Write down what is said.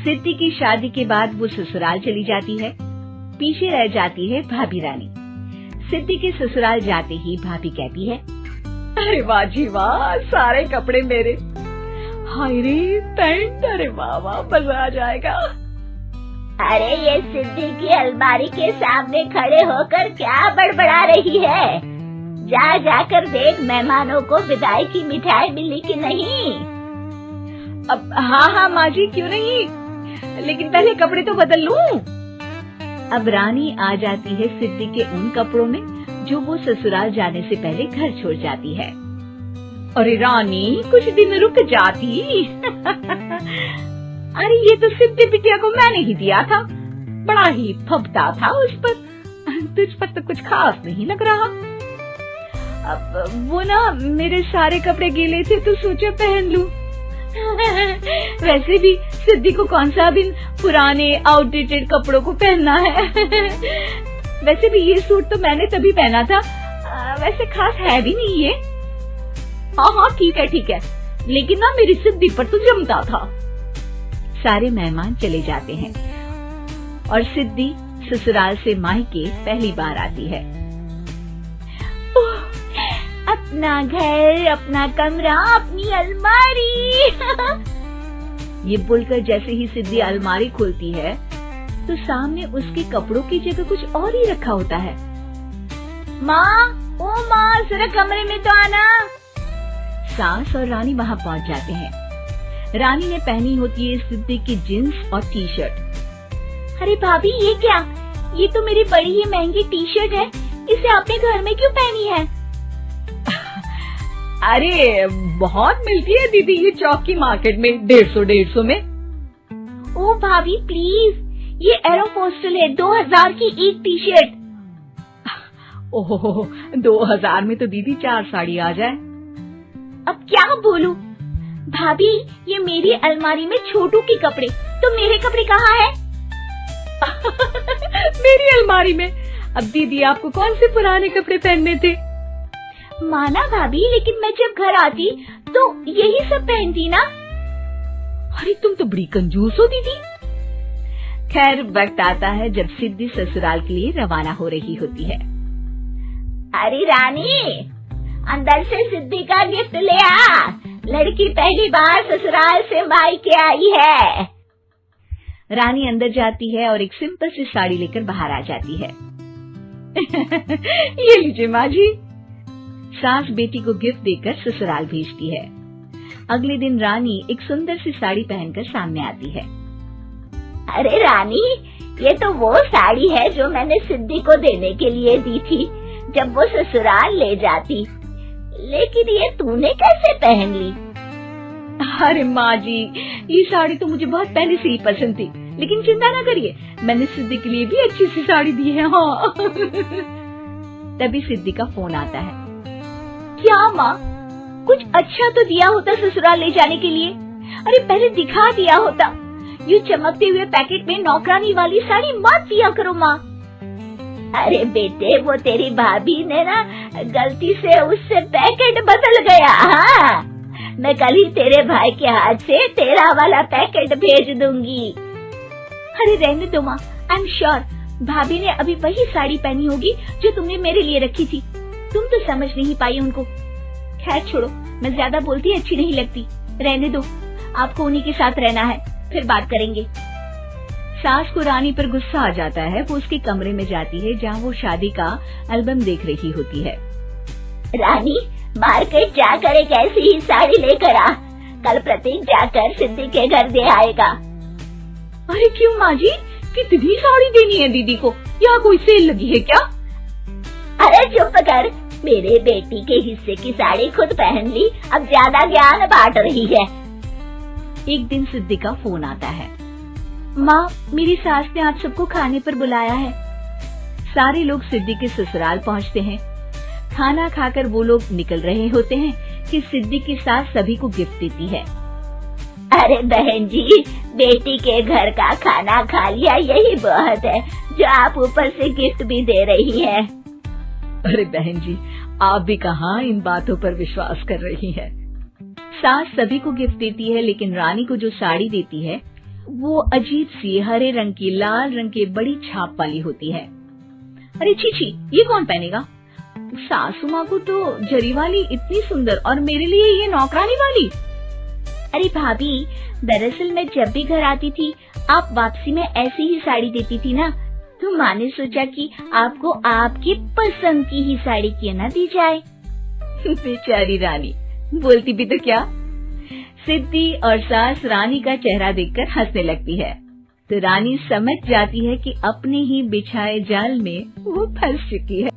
सिद्धि की शादी के बाद वो ससुराल चली जाती है। पीछे रह जाती है भाभी रानी। सिद्धि के ससुराल जाते ही भाभी कहती है, अरे वाह जी वाह, सारे कपड़े मेरे। हाय रे पैंट, अरे वाह वाह, मजा आ जाएगा। अरे ये सिद्धि की अलमारी के सामने खड़े होकर क्या बड़बड़ा रही है? जा जाकर देख मेहमानों को विदाई की मिठाई मिली कि नहीं। अब हाँ माँ जी, क्यों नहीं, लेकिन पहले कपड़े तो बदल लूं। अब रानी आ जाती है सिद्धि के उन कपड़ों में जो वो ससुराल जाने से पहले घर छोड़ जाती है। अरे रानी, कुछ दिन रुक जाती। अरे ये तो सिद्धि बिटिया को मैंने ही दिया था, बड़ा ही फबता था उस पर, तुझ पर तो कुछ खास नहीं लग रहा। अब वो ना मेरे सारे कपड़े गीले थे तो सोचा पहन लूं। वैसे भी सिद्धि को कौन सा दिन पुराने आउटडेटेड कपड़ों को पहनना है। वैसे भी ये सूट तो मैंने तभी पहना था, वैसे खास है भी नहीं ये। हाँ ठीक है, लेकिन ना मेरी सिद्धि पर तो जमता था। सारे मेहमान चले जाते हैं और सिद्धि ससुराल से मायके पहली बार आती है। अपना घर, अपना कमरा, अपनी अलमारी। ये बोलकर जैसे ही सिद्धि अलमारी खोलती है तो सामने उसके कपड़ों की जगह कुछ और ही रखा होता है। माँ, ओ माँ, जरा कमरे में तो आना। सास और रानी वहाँ पहुँच जाते हैं। रानी ने पहनी होती है सिद्धि की जींस और टी शर्ट। अरे भाभी, ये क्या? ये तो मेरी बड़ी ही महंगी टी शर्ट है, इसे आपने घर में क्यों पहनी है? अरे बहुत मिलती है दीदी ये चौक की मार्केट में, 150 में। ओ भाभी प्लीज, ये एरोपोस्टल है, 2000 की एक टी शर्ट। ओहो, 2000 में तो दीदी 4 साड़ी आ जाए। अब क्या बोलूं? भाभी, ये मेरी अलमारी में छोटू के कपड़े, तो मेरे कपड़े कहाँ हैं? मेरी अलमारी में? अब दीदी आपको कौन से पुराने कपड़े पहनने थे? माना भाभी, लेकिन मैं जब घर आती तो यही सब पहनती ना। अरे तुम तो बड़ी कंजूस हो दीदी। खैर, वक्त आता है जब सिद्धि ससुराल के लिए रवाना हो रही होती है। अरे रानी, अंदर से सिद्धि का गिफ्ट ले आ, लड़की पहली बार ससुराल से मायके आई है। रानी अंदर जाती है और एक सिंपल सी साड़ी लेकर बाहर आ जाती है। ये लीजिए माँ जी। सास बेटी को गिफ्ट देकर ससुराल भेजती है। अगले दिन रानी एक सुंदर सी साड़ी पहनकर सामने आती है। अरे रानी, ये तो वो साड़ी है जो मैंने सिद्धि को देने के लिए दी थी जब वो ससुराल ले जाती, लेकिन ये तूने कैसे पहन ली? अरे माँ जी, ये साड़ी तो मुझे बहुत पहले से ही पसंद थी, लेकिन चिंता ना करिए, मैंने सिद्धि के लिए भी अच्छी सी साड़ी दी है। हाँ। तभी सिद्धि का फोन आता है। क्या माँ, कुछ अच्छा तो दिया होता ससुराल ले जाने के लिए। अरे पहले दिखा दिया होता। ये चमकते हुए पैकेट में नौकरानी वाली साड़ी मत दिया करो माँ। अरे बेटे, वो तेरी भाभी ने ना गलती से उससे पैकेट बदल गया। हाँ, मैं कल ही तेरे भाई के हाथ से तेरा वाला पैकेट भेज दूंगी। अरे रहने दो माँ, आई एम श्योर भाभी ने अभी वही साड़ी पहनी होगी जो तुमने मेरे लिए रखी थी। तुम तो समझ नहीं पाई उनको। खैर छोड़ो, मैं ज्यादा बोलती अच्छी नहीं लगती, रहने दो, आपको उन्हीं के साथ रहना है, फिर बात करेंगे। सास को रानी पर गुस्सा आ जाता है। वो उसके कमरे में जाती है जहाँ वो शादी का एल्बम देख रही होती है। रानी, मार्केट जाकर एक ऐसी ही साड़ी लेकर आ, कल प्रतीक जाकर सिद्धि के घर दे आएगा। अरे क्यों माँ जी, कितनी साड़ी देनी है दीदी को? यहाँ कोई सेल लगी है क्या? अरे चुप कर, मेरे बेटी के हिस्से की साड़ी खुद पहन ली, अब ज्यादा ज्ञान बांट रही है। एक दिन सिद्धि का फोन आता है। माँ, मेरी सास ने आप सबको खाने पर बुलाया है। सारे लोग सिद्धि के ससुराल पहुँचते हैं। खाना खाकर वो लोग निकल रहे होते हैं कि सिद्धि की सास सभी को गिफ्ट देती है। अरे बहन जी, बेटी के घर का खाना खा लिया, यही बहुत है जो आप ऊपर से गिफ्ट भी दे रही है। अरे बहन जी, आप भी कहाँ इन बातों पर विश्वास कर रही है। सास सभी को गिफ्ट देती है, लेकिन रानी को जो साड़ी देती है वो अजीब सी हरे रंग की लाल रंग की बड़ी छाप वाली होती है। अरे छी, ये कौन पहनेगा? सासू माँ को तो जरी वाली इतनी सुंदर और मेरे लिए ये नौकरानी वाली। अरे भाभी, दरअसल मैं जब भी घर आती थी आप वापसी में ऐसी ही साड़ी देती थी ना, तो माँ ने सोचा कि आपको आपकी पसंद की ही साड़ी क्यों ना दी जाए। बेचारी रानी, बोलती भी तो क्या। सिद्धि और सास रानी का चेहरा देखकर हंसने लगती है, तो रानी समझ जाती है कि अपने ही बिछाए जाल में वो फंस चुकी है।